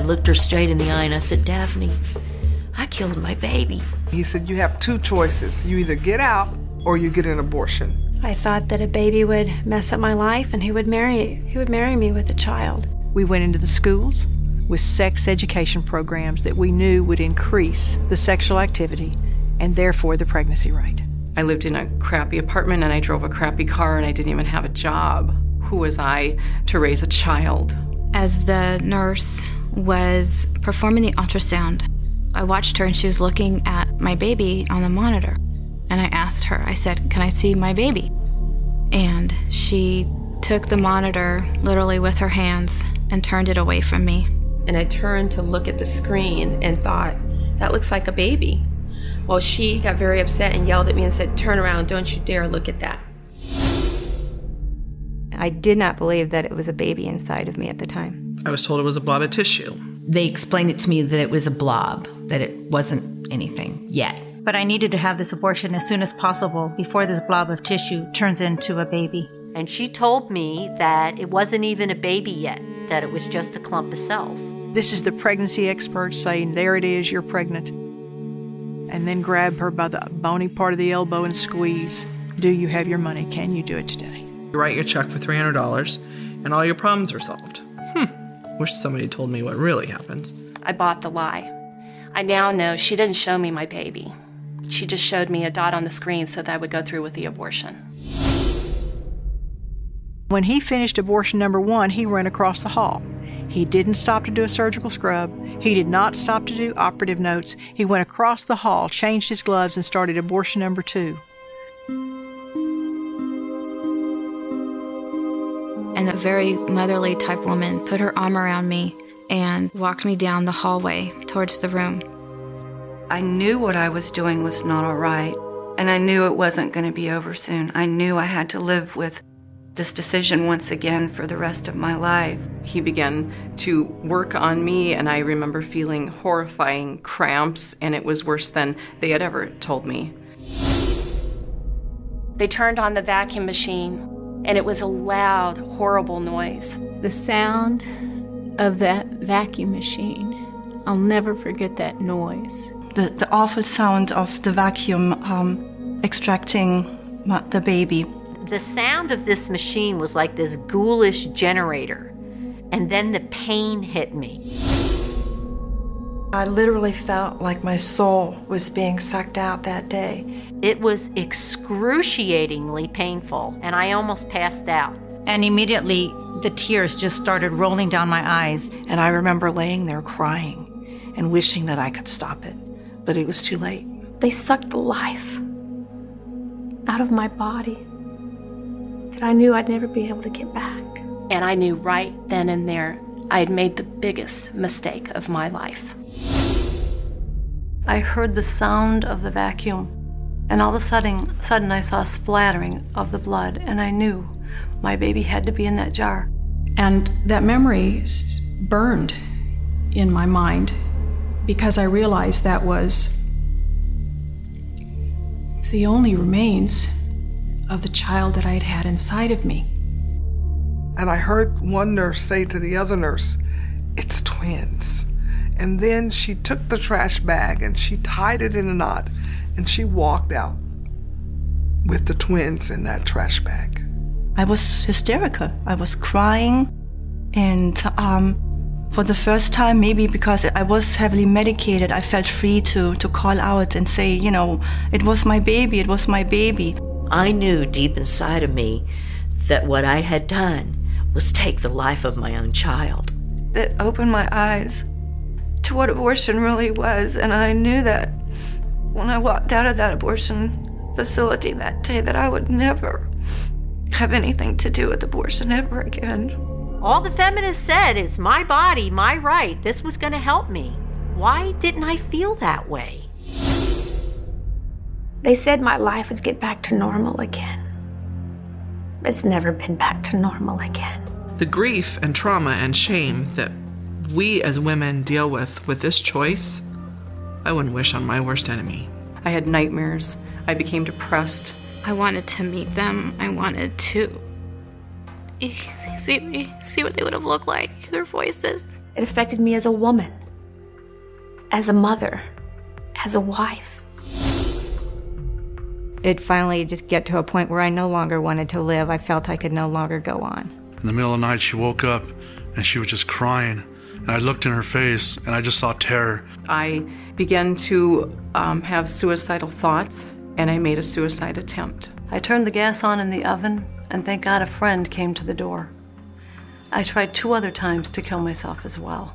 looked her straight in the eye and I said, Daphne, I killed my baby. He said, you have two choices. You either get out or you get an abortion. I thought that a baby would mess up my life and he would marry me with a child. We went into the schools with sex education programs that we knew would increase the sexual activity and therefore the pregnancy rate. I lived in a crappy apartment and I drove a crappy car and I didn't even have a job. Who was I to raise a child? As the nurse was performing the ultrasound, I watched her and she was looking at my baby on the monitor. And I asked her, I said, can I see my baby? And she took the monitor literally with her hands and turned it away from me. And I turned to look at the screen and thought, that looks like a baby. Well, she got very upset and yelled at me and said, turn around, don't you dare look at that. I did not believe that it was a baby inside of me at the time. I was told it was a blob of tissue. They explained it to me that it was a blob, that it wasn't anything yet. But I needed to have this abortion as soon as possible before this blob of tissue turns into a baby. And she told me that it wasn't even a baby yet, that it was just a clump of cells. This is the pregnancy experts saying, there it is, you're pregnant. And then grab her by the bony part of the elbow and squeeze. Do you have your money? Can you do it today? You write your check for $300 and all your problems are solved. Wish somebody told me what really happens. I bought the lie. I now know she didn't show me my baby. She just showed me a dot on the screen so that I would go through with the abortion. When he finished abortion number 1, he ran across the hall. He didn't stop to do a surgical scrub. He did not stop to do operative notes. He went across the hall, changed his gloves, and started abortion number 2. And a very motherly type woman put her arm around me and walked me down the hallway towards the room. I knew what I was doing was not all right, and I knew it wasn't going to be over soon. I knew I had to live with this decision once again for the rest of my life. He began to work on me, and I remember feeling horrifying cramps, and it was worse than they had ever told me. They turned on the vacuum machine, and it was a loud, horrible noise. The sound of that vacuum machine, I'll never forget that noise. The awful sound of the vacuum extracting the baby. The sound of this machine was like this ghoulish generator, and then the pain hit me. I literally felt like my soul was being sucked out that day. It was excruciatingly painful, and I almost passed out. And immediately, the tears just started rolling down my eyes. And I remember laying there crying and wishing that I could stop it, but it was too late. They sucked the life out of my body that I knew I'd never be able to get back. And I knew right then and there I had made the biggest mistake of my life. I heard the sound of the vacuum, and all of a sudden I saw a splattering of the blood, and I knew my baby had to be in that jar. And that memory burned in my mind because I realized that was the only remains of the child that I had had inside of me. And I heard one nurse say to the other nurse, "It's twins." And then she took the trash bag and she tied it in a knot and she walked out with the twins in that trash bag. I was hysterical. I was crying, and for the first time, maybe because I was heavily medicated, I felt free to call out and say, you know, it was my baby, it was my baby. I knew deep inside of me that what I had done was take the life of my own child. That opened my eyes to what abortion really was, and I knew that when I walked out of that abortion facility that day that I would never have anything to do with abortion ever again. All the feminists said is my body, my right. This was going to help me. Why didn't I feel that way? They said my life would get back to normal again. It's never been back to normal again. The grief and trauma and shame that we as women deal with this choice, I wouldn't wish on my worst enemy. I had nightmares. I became depressed. I wanted to meet them. I wanted to see what they would have looked like, their voices. It affected me as a woman, as a mother, as a wife. It finally just get to a point where I no longer wanted to live. I felt I could no longer go on. In the middle of the night, she woke up and she was just crying. And I looked in her face and I just saw terror. I began to have suicidal thoughts, and I made a suicide attempt. I turned the gas on in the oven, and thank God a friend came to the door. I tried 2 other times to kill myself as well.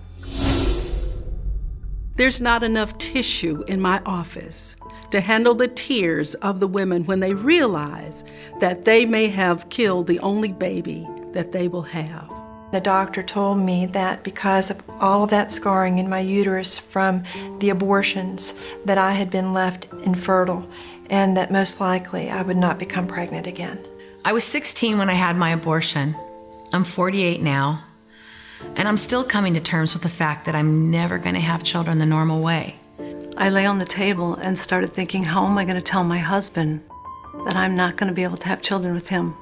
There's not enough tissue in my office to handle the tears of the women when they realize that they may have killed the only baby that they will have. The doctor told me that because of all of that scarring in my uterus from the abortions, that I had been left infertile and that most likely I would not become pregnant again. I was 16 when I had my abortion. I'm 48 now, and I'm still coming to terms with the fact that I'm never going to have children the normal way. I lay on the table and started thinking, how am I going to tell my husband that I'm not going to be able to have children with him?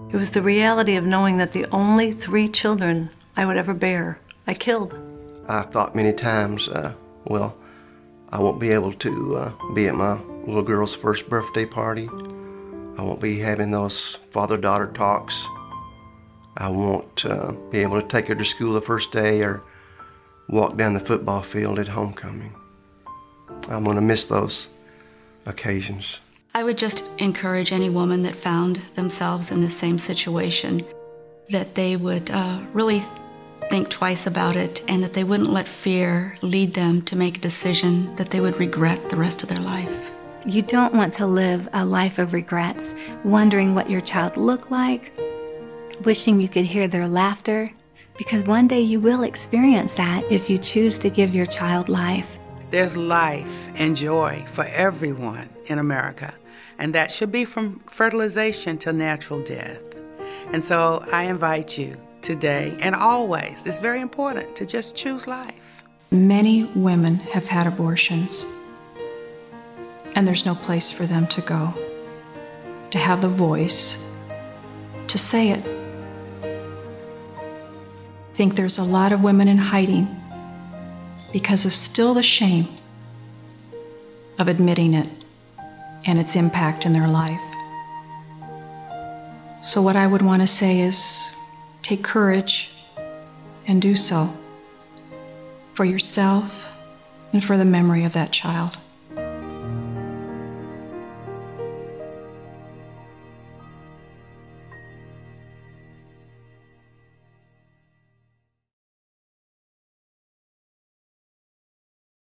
It was the reality of knowing that the only 3 children I would ever bear, I killed. I thought many times, well, I won't be able to be at my little girl's first birthday party. I won't be having those father-daughter talks. I won't be able to take her to school the first day or walk down the football field at homecoming. I'm going to miss those occasions. I would just encourage any woman that found themselves in the same situation that they would really think twice about it, and that they wouldn't let fear lead them to make a decision that they would regret the rest of their life. You don't want to live a life of regrets, wondering what your child looked like, wishing you could hear their laughter, because one day you will experience that if you choose to give your child life. There's life and joy for everyone in America, and that should be from fertilization to natural death. And so I invite you today and always, it's very important to just choose life. Many women have had abortions, and there's no place for them to go, to have the voice, to say it. I think there's a lot of women in hiding because of still the shame of admitting it and its impact in their life. So what I would want to say is take courage and do so for yourself and for the memory of that child.